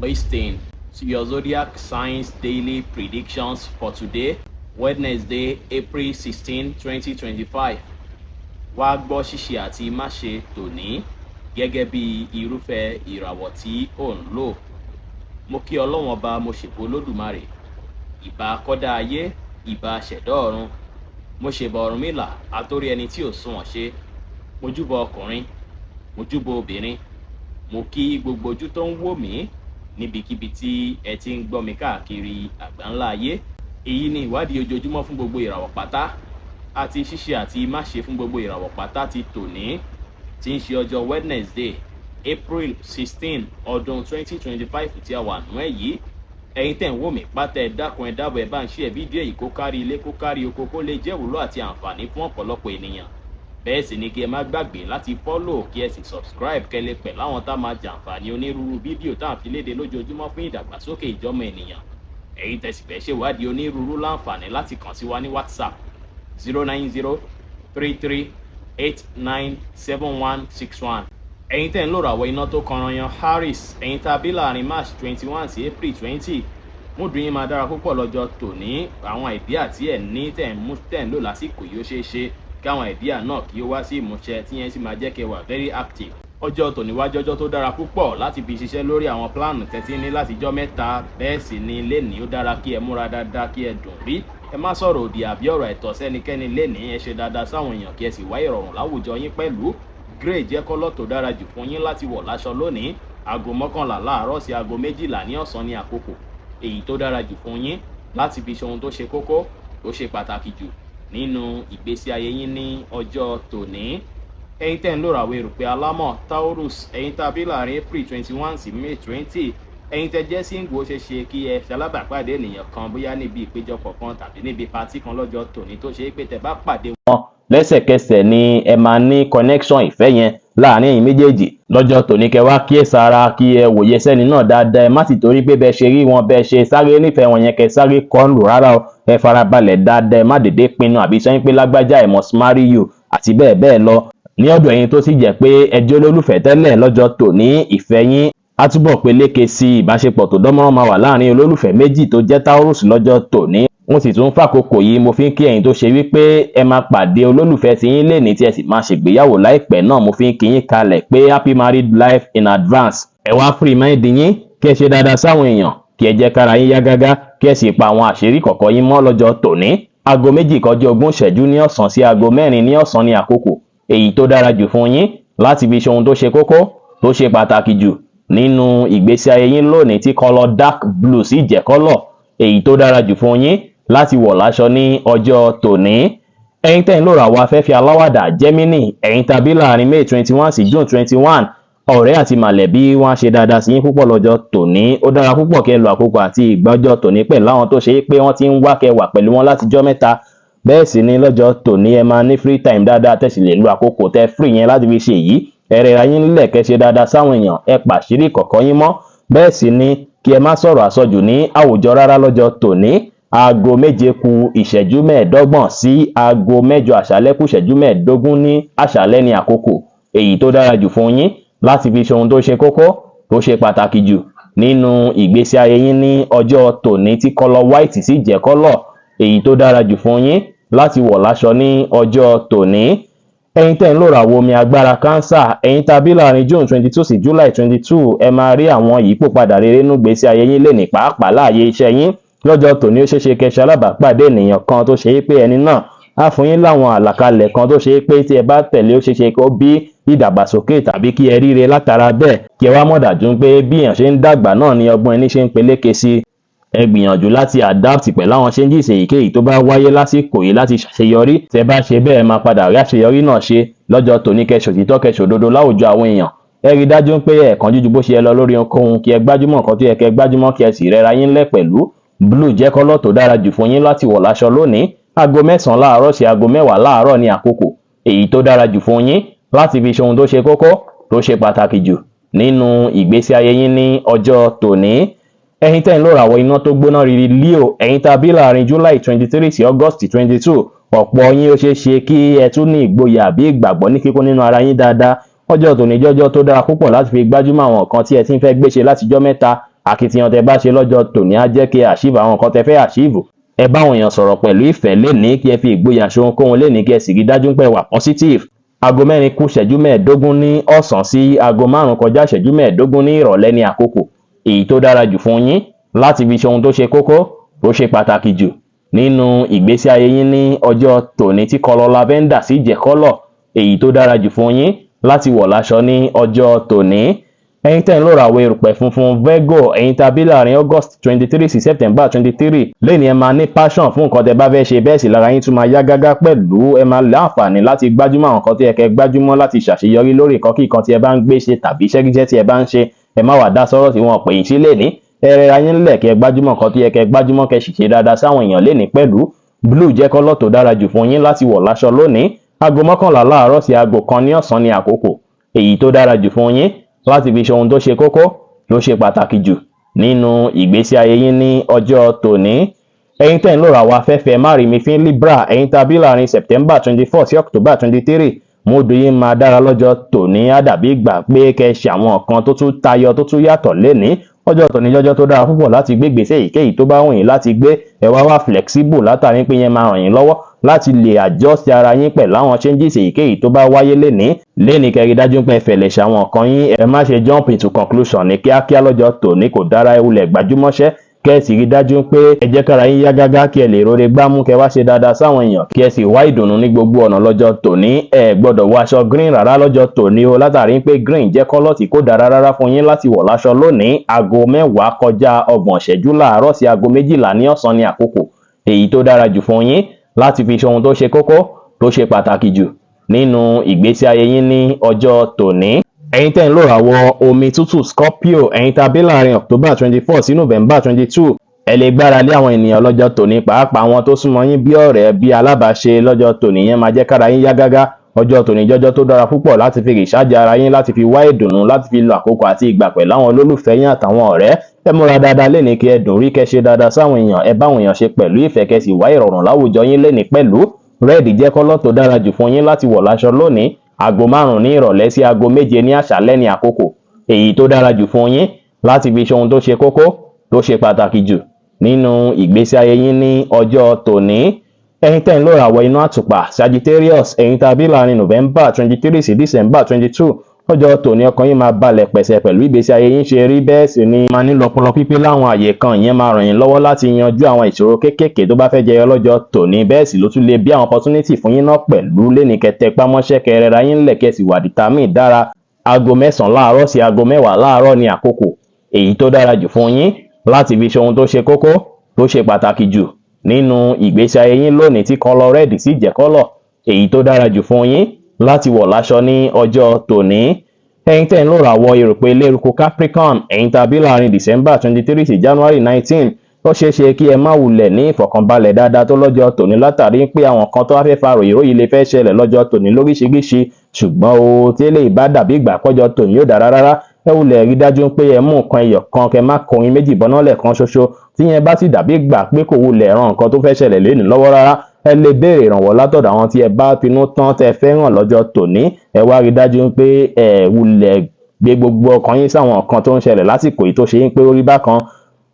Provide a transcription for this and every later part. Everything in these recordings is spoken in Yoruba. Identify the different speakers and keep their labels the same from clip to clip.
Speaker 1: Listen to your zodiac signs daily predictions for today, Wednesday, April 16, 2025. Wá gbọ́ ṣíṣe àti máṣe tòní gẹ́gẹ́ bí irúfẹ́ ìràwọ̀ tí ò ń lò. Mo kí Ọlọ́run Ọba, mo ṣèbà Olódùmarè, ìbà akọ́dá ayé, ìbà ṣẹ̀dá ọ̀run. Mo ṣèbà Ọ̀rúnmìlà, atórí ẹni tí ò sunwọ̀n ṣe. Mo júbà ọkùnrin, mo júbà obìnrin. Mo kí gbogbo ojú tó ń wò mí níbikíbi tí ẹ ti ń gbọ́ mi káàkiri àgbáńlá ayé. Èyí ni ìwádìí ojoojúmọ́ fún gbogbo ìràwọ̀ pátá àti ṣíṣe àti máṣe fún gbogbo ìràwọ̀ pátá ti tòní, tí ń ṣe ọjọ́ Wednesday, April 16 ọdún 2025 tí a wà nú ẹ̀ yìí. Ẹ̀yin tẹ́ ń wò mí pátá, ẹ dákun ẹ dábọ̀ ẹ bá ń share fídíò yìí kó kárí ilé kó kárí oko, kó lè jẹ́ ìwúlò àti àǹfààní fún ọ̀pọ̀lọpọ̀ ènìyàn. Bẹ́ẹ̀ sì ni kí ẹ má gbàgbé láti follow kí ẹ sì subscribe kẹ́lẹ́ pẹ̀ láwọn tá máa jàǹfààní onírúurú fídíò tá à ń fi léde lójoojúmọ́ fún ìdàgbàsókè ìjọmọ ènìyàn. Ẹ̀yin tẹ́ sì fẹ́ ṣèwádìí onírúurú láǹfààní láti kàn sí wa ní WhatsApp 09033897161. Ẹ̀yin tẹ́ ń lò ràwọ̀ iná tó kanranyan Harris, ẹ̀yin tá a bí láàrin March 21 sí April 20. Múdùn yín máa dára púpọ̀ lọ́jọ́ tòní. Àwọn àìdíà tí ẹ̀ ní tẹ́ ń lò lásìkò yìí ó ṣeé ṣe káwọn àìdíà náà kí ó wá sí ìmúṣẹ, tí yẹn sì máa jẹ́ kẹ́ wà very active. Ọjọ́ tòní wá jọjọ́ tó dára púpọ̀ láti fi ṣiṣẹ́ lórí àwọn pílánù tẹ́tí ní látijọ́ mẹ́ta. Bẹ́ẹ̀ sì ni lénìí ó dára kí ẹ múra dáadáa, kí ẹ dùn rí. Ẹ má sọ̀rọ̀ òdì àbí ọ̀rọ̀ ẹ̀tọ́ sẹ́nikẹ́ni lénìí. Ẹ ṣe dáadáa sáwọn èèyàn kí ẹ sì wá ìrọ̀rùn láwùjọ yín pẹ̀lú. Grey jẹ́ kọ́lọ̀ tó dára jù fún yín láti wọ̀ láṣọ lónìí. Aago 11 láàárọ̀ sí aago 12 ní ọ̀sán ní àkókò èyí tó dára jù fún yín láti fi ṣe ohun tó ṣe kókó, tó ṣe pàtàkì jù nínú ìgbésí ayé yín ní ọjọ́ tòní. Ẹ̀yin tẹ́ ń lò ràwọ̀ erùpẹ̀ alámọ̀ Taurus, ẹ̀yin tá a bí láàrin April 21 sí May 20. Ẹ̀yin tẹ́ jẹ́ single, ó ṣeé ṣe kí ẹ ṣalábàápàdé ènìyàn kan bóyá níbi ìpéjọpọ̀ kan tàbí níbi patí kan lọ́jọ́ tòní, tó ṣe é pé tẹ́ bá pàdé wọn lẹ́sẹ̀kẹsẹ̀ ni ẹ máa ní connection ìfẹ́ yẹn láàrin ẹ̀yin méjèèjì. Lọ́jọ́ tòní kẹ́ wá kíyèsára, kí ẹ wòye sẹ́ni náà dáadáa. Ẹ má sì torí pé bẹ́ẹ̀ ṣe rí wọn, bẹ́ẹ̀ ṣe sáré nífẹ̀ẹ́ wọn yẹn kẹ́ sáré kọlù rárá o. Ẹ farabalẹ̀ dáadáa, ẹ má dédé pinnu àbí sọ pé lágbájá I must marry you àti bẹ́ẹ̀ bẹ́ẹ̀ lọ. Ní ọ̀dọ̀ ẹ̀yin tó sì jẹ́ pé ẹ jẹ́ olólùfẹ́ tẹ́lẹ̀, lọ́jọ́ tòní ìfẹ́ yín á túbọ̀ peléke sí. Ìbáṣepọ̀ tó dánmọ́rán máa wà láàrin olólùfẹ́ méjì tó jẹ́ Taurus lọ́jọ́ tòní. Mo sì tún fàkókò yìí mo fi ń kí ẹ̀yin tó ṣe wípé ẹ máa pàdé olólùfẹ́ tí yín lénìí tí ẹ sì máa ṣègbéyàwó láìpẹ́ náà. Mo fi ń kí yín kalẹ̀ pé happy married life in advance. Ẹ wá free mind yín, kí ẹ ṣe dáadáa sáwọn èèyàn, kí ẹ jẹ́ kára yín yá gágá, kí ẹ sì pa àwọn àṣírí kọ̀ọ̀kan yín mọ́ lọ́jọ́ tòní. Aago 2:20 ní ọ̀sán sí aago 4 ní ọ̀sán ní àkókò èyí tó dára jù fún yín láti fi ṣe ohun tó ṣe kókó, tó ṣe pàtàkì jù nínú ìgbésí ayé yín lónìí, tí kọ́lọ̀ dark blue sì jẹ́ kọ́lọ̀ èyí tó dára jù fún yín láti wọ̀ láṣọ ní ọjọ́ tòní. Ẹ̀yin tẹ́ ń lò ràwọ̀ afẹ́fẹ́ aláwàdà Gemini, ẹ̀yin tá a bí láàrin May 21 sí June 21. Ọ̀rẹ́ àti mọ̀lẹ́bí wọn á ṣe dáadáa sí yín púpọ̀ lọ́jọ́ tòní. Ó dára púpọ̀ kẹ́ lo àkókò àti ìgbà ọjọ́ tòní pẹ̀lú àwọn tó ṣe pé wọ́n ti ń wá kẹ́ wà pẹ̀lú wọn látijọ́ mẹ́ta. Bẹ́ẹ̀ sì ni lọ́jọ́ tòní ẹ máa ní free time dáadáa, tẹ́ sì lè lo àkókò tẹ́ free yẹn láti fi ṣe èyí. Ẹ rẹra yín nílẹ̀ kẹ́ ṣe dáadáa sáwọn èèyàn, ẹ pàṣírí kọ̀ọ̀kan yín mọ́. Bẹ́ẹ̀ sì ni kí ẹ má sọ̀rọ̀ àsọjù ní àwùjọ rárá lọ́jọ́ tòní. Aago 7:15 sí aago 8 àṣálẹ́ kù ìṣẹ́jú 15 ní àṣálẹ́ ní àkókò èyí tó dára jù fún yín láti fi ṣe ohun tó ṣe kókó, tó ṣe pàtàkì jù nínú ìgbésí ayé yín ní ọjọ́ tòní, tí kọ́lọ̀ white sì jẹ́ kọ́lọ̀ èyí tó dára jù fún yín láti wọ̀ láṣọ ní ọjọ́ tòní. Ẹ̀yin tẹ́ ń lò ràwọ̀ omi agbára Cancer, ẹ̀yin tá a bí láàrin June 22 sí July 22. Ẹ máa rí àwọn ìyípòpadà rere nínú ìgbésí ayé yín lénìí, pàápàá láàyè iṣẹ́ yín. Lọ́jọ́ tòní ó ṣeéṣe kẹ́ ṣe alábàápàdé ènìyàn kan tó ṣe pé ẹni náà á fún yín láwọn àlàkalẹ̀ kan tó ṣe pé tí ẹ bá tẹ̀lé ó ṣeéṣe kó bí ìdàgbàsókè tàbí kí ẹ ríre látara bẹ́ẹ̀. Kí ẹ wá mọ̀ dájú pé bí èèyàn ṣe ń dàgbà náà ni ọgbọ́n ẹni ṣe ń peléke sí. Ẹ gbìyànjú láti adapt pẹ̀lú àwọn changes èyíkéyìí tó bá wáyé lásìkò yìí láti ṣàṣeyọrí. Tẹ́ bá ṣe bẹ́ẹ̀ máa padà rí àṣeyọrí náà ṣe. Lọ́jọ́ tòní kẹ́ ṣòtítọ́ kẹ́ ṣòdodo láwùjọ àwọn èèyàn. Ẹ rí dájú pé ẹ kánjú ju bó ṣe yẹ lọ lórí ohunkóhun, kí ẹ gbájúmọ̀ nǹkan tó yẹ kẹ́ gbájúmọ̀, kí ẹ sì rẹra yín lẹ̀ pẹ̀lú. Blue jẹ́ kọ́lọ̀ tó dára jù fún yín láti wọ̀ láṣọ lónìí. Aago 9 láàárọ̀ sí aago 10 láàárọ̀ ní àkókò èyí tó dára jù fún yín láti fi ṣe ohun tó ṣe kókó, tó ṣe pàtàkì jù nínú ìgbésí ayé yín ní ọjọ́ tòní. Ẹ̀yin tẹ́ ń lò ràwọ̀ iná tó gbóná riri Leo, ẹ̀yin tá a bí láàrin July 23 sí August 22. Ọ̀pọ̀ yín ó ṣeé ṣe kí ẹ tún ní ìgboyà àbí ìgbàgbọ́ ní kíkún nínú ara yín dáadáa. Ọjọ́ tòní jọ́jọ́ tó dára púpọ̀ láti fi gbájúmọ́ àwọn nǹkan tí ẹ ti ń fẹ́ gbéṣe látijọ́ mẹ́ta
Speaker 2: akitiyan tẹ́ bá ṣe lọ́jọ́ tòní á jẹ́ kí achieve àwọn nǹkan tẹ́ fẹ́ achieve. Ẹ bá àwọn èèyàn sọ̀rọ̀ pẹ̀lú ìfẹ́ lénìí kí ẹ fi ìgboyà ṣe ohunkóhun lénìí kí ẹ sì rí dájú pé wà positive. Aago 4 kù ìṣẹ́jú 15 ní ọ̀sán sí aago 5 kọjá ìṣẹ́jú 15 ní ìrọ̀lẹ́ ní àkókò èyí tó dára jù fún yín láti fi ṣe ohun tó ṣe kókó tó ṣe pàtàkì jù nínú ìgbésí ayé yín ní ọjọ́ tòní tí kọ́lọ̀ lavender sì jẹ́ kọ́lọ̀ èyí tó dára jù fún yín láti wọ̀ láṣọ ní ọjọ́ tòní. Ẹ̀yin tẹ́ ń lò ràwọ̀ erùpẹ̀ funfun Virgo, ẹ̀yin tàbí láàrin August 23 sí September 23 lẹ́ni ẹ máa ní passion fún nǹkan tẹ́ bá fẹ́ ṣe bẹ́ẹ̀ sì lára yín tún máa yá gágá pẹ̀lú ẹ máa láǹfààní láti gbájúmọ́ àwọn nǹkan tí ẹ kẹ́ gbájúmọ́ láti ṣàṣeyọrí lórí nǹkan kí nǹkan tí ẹ bá ń gbé ṣe tàbí iṣẹ́ tí ẹ bá ń ṣe. Ẹ má wá dá sọ́rọ̀ tí wọ́n pè yín sí lẹ́ni. Ẹ rẹra yín lẹ̀ kẹ́ gbájúmọ́ nǹkan tí ẹ kẹ́ gbájúmọ́ kẹ́ sì ṣe dáadáa sáwọn èèyàn lẹ́ni pẹ̀lú. Blue jẹ́ kọ́lọ̀ tó dára jù fún yín láti wọ̀ láṣọ lónìí. Aago 11 láàárọ̀ sí aago 1 ní ọ̀sán ní àkókò èyí tó dára jù fún yín láti fi ṣe ohun tó ṣe kókó ló ṣe pàtàkì jù nínú ìgbésí ayé yín ní ọjọ́ tòní. Ẹ̀yin tẹ́ ń lò ràwọ̀ afẹ́fẹ́ márìmífín Libra, ẹ̀yin tàbí láàrin September 24 sí October 23 múdù yín máa dára lọ́jọ́ tòní á dàbí ìgbà pé kẹ́ ṣe àwọn nǹkan tó tún tayọ tó tún yàtọ̀ lénìí. Ọjọ́ tòní jọjọ́ tó dára púpọ̀ láti gbé ìgbésẹ̀ èyíkéyìí tó bá wù yín láti gbé. Ẹ wá flexible látàrí pé yẹn máa ràn yín lọ́wọ́ láti lè adjust ara yín pẹ̀lú àwọn changes èyíkéyìí tó bá wáyé lénìí kẹ́ rí dájú pé ẹ fẹ̀lẹ̀ ṣe àwọn nǹkan yín. Ẹ má ṣe jump into conclusion ní kíákíá lọ́jọ́ tòní kò dára ẹ wulẹ̀ gbajúmọ́ṣẹ́ kẹ́ ẹ sì rí dájú pé ẹ jẹ́ kára yín yá gágá kí ẹ lè rore gbámú kẹ́ wá ṣe dáadáa sáwọn èèyàn kí ẹ sì wá ìdùnnú ní gbogbo ọ̀nà lọ́jọ́ tòní. Ẹ gbọ́dọ̀ wọ aṣọ green rárá lọ́jọ́ tòní o látàrí pé green jẹ́ kọ́lọ̀ tí kò dára rárá fún yín láti wọ̀ láṣọ lónìí. Aago 10 kọjá 30 ìṣẹ́jú láàárọ̀ sí aago 12 ní ọ̀sán ní àkókò èyí tó dára jù fún yín láti fi ṣe ohun tó ṣe kókó tó ṣe pàtàkì jù nínú ìgbésí ayé yín ní ọjọ́ tòní. Ẹ̀yin tẹ́ ń lò ràwọ̀ omi tútù Scorpio, ẹ̀yin tàbí láàrin October 24 sí November 22 ẹ lè gbára lé àwọn ènìyàn lọ́jọ́ tòní pàápàá àwọn tó súnmọ́ yín bí ọ̀rẹ́ bí alábàáṣe lọ́jọ́ tòní yẹn máa jẹ́ kára yín yá gágá. Ọjọ́ tòní jọjọ́ tó dára púpọ̀ láti fi recharge ara yín láti fi wá ìdùnnú láti fi lo àkókò àti ìgbà pẹ̀lú àwọn olólùfẹ́ yín àtàwọn ọ̀rẹ́. Ẹ múra dáadáa lénìí kí ẹ dùn rí kẹ́ ṣe dáadáa sáwọn èèyàn ẹ bá àwọn èèyàn ṣe pẹ̀lú ìfẹ́ kẹ́ sì wá ìrọ̀rùn láwùjọ yín lénìí pẹ̀lú. Red jẹ́ kọ́lọ̀ tó dára jù fún yín láti wọ̀ láṣọ lónìí. Aago 5 ní ìrọ̀lẹ́ sí aago 7 ní àṣálẹ́ ní àkókò èyí tó dára jù fún yín láti fi ṣe ohun tó ṣe kókó tó ṣe pàtàkì jù nínú ìgbésí ayé yín ní ọjọ́ tòní. Ẹ̀yin tẹ́ ń lò ràwọ̀ iná àtùpà Sagittarius, ẹ̀yin tàbí láàrin November 23 sí December 22 ọjọ́ tòní ọkàn yín máa balẹ̀ pẹ̀sẹ̀ pẹ̀lú ìgbésí ayé yín ṣe rí bẹ́ẹ̀ sì ni máa nílò ọpọlọ pípé láwọn àyè kan ìyẹn máa ràn yín lọ́wọ́ láti yanjú àwọn ìṣòro kéékèèké tó bá fẹ́ jẹyọ lọ́jọ́ tòní bẹ́ẹ̀ sì ló tún lè bí àwọn opportunity fún yín náà pẹ̀lú léni kẹtẹ pámọ́ṣẹ́ kẹrẹra yín lẹ̀ kẹ́ sì wà determine dára. Aago 9 láàárọ̀ sí aago 10 láàárọ̀ ní àkókò èyí tó dára jù fún yín láti fi ṣe ohun tó ṣe kókó tó ṣe pàtàkì jù nínú ìgbésí ayé yín lónìí tí kọ́lọ̀ red sì jẹ́ kọ́lọ̀ èyí tó dára jù fún yín láti wọ̀ láṣọ ní ọjọ́ tòní. Ẹ̀yin tẹ́ ń lò ràwọ̀ erùpẹ̀ eléruku Capricorn, ẹ̀yin tàbí láàrin December 23 sí January 19 ó ṣeé ṣe kí ẹ má wulẹ̀ ní ìfọ̀kànbalẹ̀ dáadáa tó lọ́jọ́ tòní látàrí pé àwọn kan tó wá fẹ́ fa ròyìnròyìn lè fẹ́ ṣẹlẹ̀ lọ́jọ́ tòní lóríṣiríṣi ṣùgbọ́n o tí eléyìí bá dàbí ìgbà kọjọ́ tòní yóò dára rárá. Ẹ wulẹ̀ rí dájú pé ẹ mú nǹkan ẹyọ kan kẹ má kọrin méjì bọ́ná lẹ́ẹ̀kan ṣoṣo tí yẹn bá sì dàbí ìgbà pé kò wulẹ̀ ran nǹkan tó fẹ́ ṣẹlẹ̀ lónìí lọ́wọ́ rárá. Ẹ lè béèrè ìrànwọ́ látọ̀dọ̀ àwọn tí ẹ bá finú tán tẹ fẹ́ràn lọ́jọ́ tòní. Ẹ wá rí dájú pé ẹ wulẹ̀ gbé gbogbo ọkàn yín sáwọn nǹkan tó ń ṣẹlẹ̀ lásìkò yìí tó ṣe yín pé ó rí bákan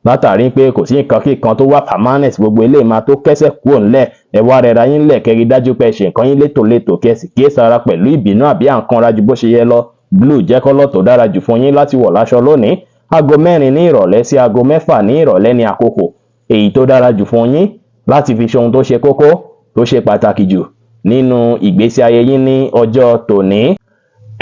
Speaker 2: látàrí pé kò sí nǹkan kíkan tó wà permanent gbogbo eléyìí máa tó kẹ́sẹ̀ kúrò ńlẹ̀. Ẹ wá rẹra yín lẹ̀ kẹ́ rí dájú pé ẹ ṣe nǹkan yín létòlétò kẹ́ sì kíyèsára pẹ̀lú ìbínú àbí àǹkanra ju bó ṣe yẹ lọ. Blue jẹ́ kọ́lọ̀ tó dára jù fún yín láti wọ̀ láṣọ lónìí. Aago 4 ní ìrọ̀lẹ́ sí aago 6 ní ìrọ̀lẹ́ ní àkókò èyí tó dára jù fún yín láti fi ṣe ohun tó ṣe kókó tó ṣe pàtàkì jù nínú ìgbésí ayé yín ní ọjọ́ tòní.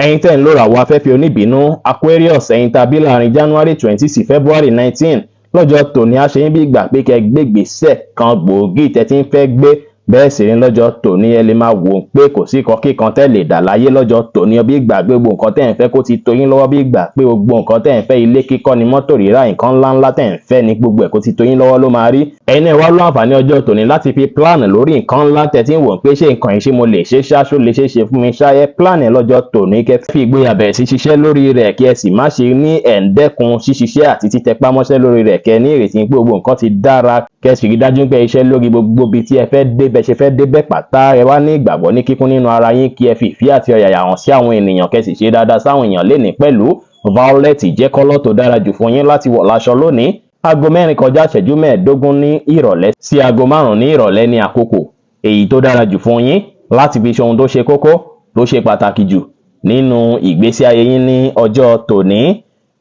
Speaker 2: Ẹ̀yin tẹ́ ń lò ràwọ̀ afẹ́fẹ́ oníbínú Aquarius, ẹ̀yin tàbí láàrin January 20 sí February 19 lọ́jọ́ tòní á ṣe yín bí ìgbà pé kẹ́ gbé ìgbésẹ̀ kan gbòógì tẹ́ tí ń fẹ́ gbé bẹ́ẹ̀ sì ní lọ́jọ́ tòní ẹ lè máa wò pé kò sí kíkan tẹ́ lè dà láyé lọ́jọ́ tòní bí ìgbà pé gbogbo nǹkan tẹ́ ń fẹ́ kó ti tó yín lọ́wọ́ bí ìgbà pé gbogbo nǹkan tẹ́ ń fẹ́ ilé kíkọ́ ni mọ́tò rírà nǹkan ńláńlá tẹ́ ń fẹ́ ní gbogbo ẹ̀ kó ti tó yín lọ́wọ́ ló máa rí. Ẹ̀yin náà wá lọ àǹfààní ọjọ́ tòní láti fi plan lórí nǹkan ńlá tẹ́ tí ń wò pé ṣé nǹkan yìí ṣé mo lè ṣe ṣáṣó lè ṣe fún mi ṣáyẹ plan lọ́jọ́ tòní kẹ́ fi ìgboyà bẹ̀rẹ̀ sí ṣiṣẹ́ lórí rẹ̀ kí ẹ sì má ṣe ní ẹ̀ǹdẹ́kun ṣíṣiṣẹ́ àti títẹpá mọ́ṣẹ́ lórí rẹ̀ kẹ́ ní ìrètí pé gbogbo nǹkan ti dára kẹ́ sì rí dájú pé iṣẹ́ lórí gbogbo ibi tí ẹ fẹ́ dé bẹ́ ṣe fẹ́ dé bẹ́ pàtà ẹ wá ní ìgbàgbọ́ ní kíkún nínú ara yín kí ẹ fi ìfẹ́ àti ọ̀yàyà hàn sí àwọn ènìyàn kẹ́ sì ṣe dáadáa sáwọn èèyàn lénìí pẹ̀lú violet jẹ́ kọ́lọ̀ tó dára jù fún yín láti wọ̀ láṣọ lónìí. Aago 4 kọjá ìṣẹ́jú 15 ní ìrọ̀lẹ́ sí aago 5 ní ìrọ̀lẹ́ ní àkókò èyí tó dára jù fún yín láti fi ṣe ohun tó ṣe kókó tó ṣe pàtàkì jù nínú ìgbésí ayé yín ní ọjọ́ tòní.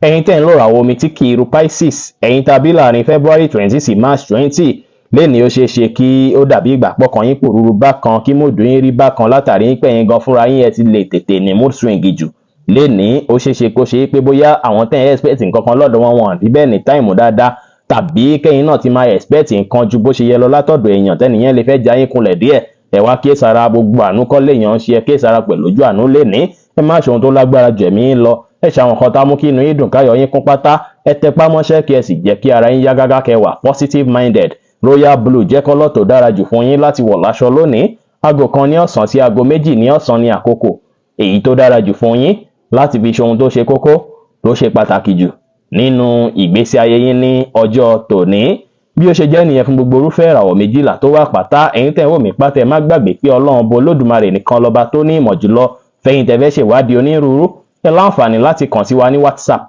Speaker 2: Ẹ̀yin tẹ́ ń lò ràwọ̀ omi tí kì í ru Pisces, ẹ̀yin tàbí láàrin February 20 sí March 20 lénìí ó ṣeé ṣe kí ó dàbí ìgbà pọ̀kan yín pòrúurú bákan kí mood yín rí bákan látàrí pé ẹ̀yin gan fúnra yín ẹ ti lè tètè ní mood swing jù. Lénìí ó ṣeé ṣe kó ṣe pé bóyá àwọn tẹ́ ń expect nǹkan kan lọ́dọ̀ wọn àbí bẹ́ẹ̀ ní táìmù dáadáa tàbí kẹ́yìn náà ti máa expect nǹkan ju bó ṣe yẹ lọ látọ̀dọ̀ èèyàn tẹ́nìyẹn lè fẹ́ já yín kunlẹ̀ díẹ̀. Ẹ wá kíyèsára gbogbo àánú kọ́ léèyàn ń ṣe kíyèsára pẹ̀lú ojú àánú lénìí. Ẹ má ṣe ohun tó lágbára jù ẹ̀mí yín lọ. Ẹ ṣàwọn kan tá mú kí inú yín dùn káyọ̀ yín kún pátá. Ẹ tẹpá mọ́ṣẹ́ kí ẹ sì jẹ́ kí ara yín yá gágá kẹ́ wà positive minded. Royal blue jẹ́ kọ́lọ̀ tó dára jù fún yín láti wọ̀ láṣọ lónìí. Aago 1 ní ọ̀sán sí aago 2 ní ọ̀sán ní àkókò èyí tó dára jù fún yín láti fi ṣe ohun tó ṣe kókó tó ṣe pàtàkì jù nínú ìgbésí ayé yín ní ọjọ́ tòní. Bí ó ṣe jẹ́ nìyẹn fún gbogbo irúfẹ́ ìràwọ̀ méjìlá tó wà pátá. Ẹ̀yin tẹ́ ń wò mí pátá ẹ má gbàgbé pé Ọlọ́run bo Olódùmarè nìkan lọ́ba tó ní ìmọ̀ jùlọ. Fẹ́yìn tẹ́ fẹ́ ṣèwádìí onírúurú ẹ láǹfààní láti kàn sí wa ní WhatsApp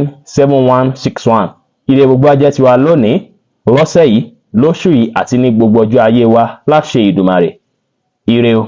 Speaker 2: 09033897161. Ire gbogbo ajẹ́ tiwa lónìí, lọ́sẹ̀ yìí, lóṣù yìí àti ní gbogbo ọjọ́ ayé wa láṣẹ Ìdùmarè. Ire o.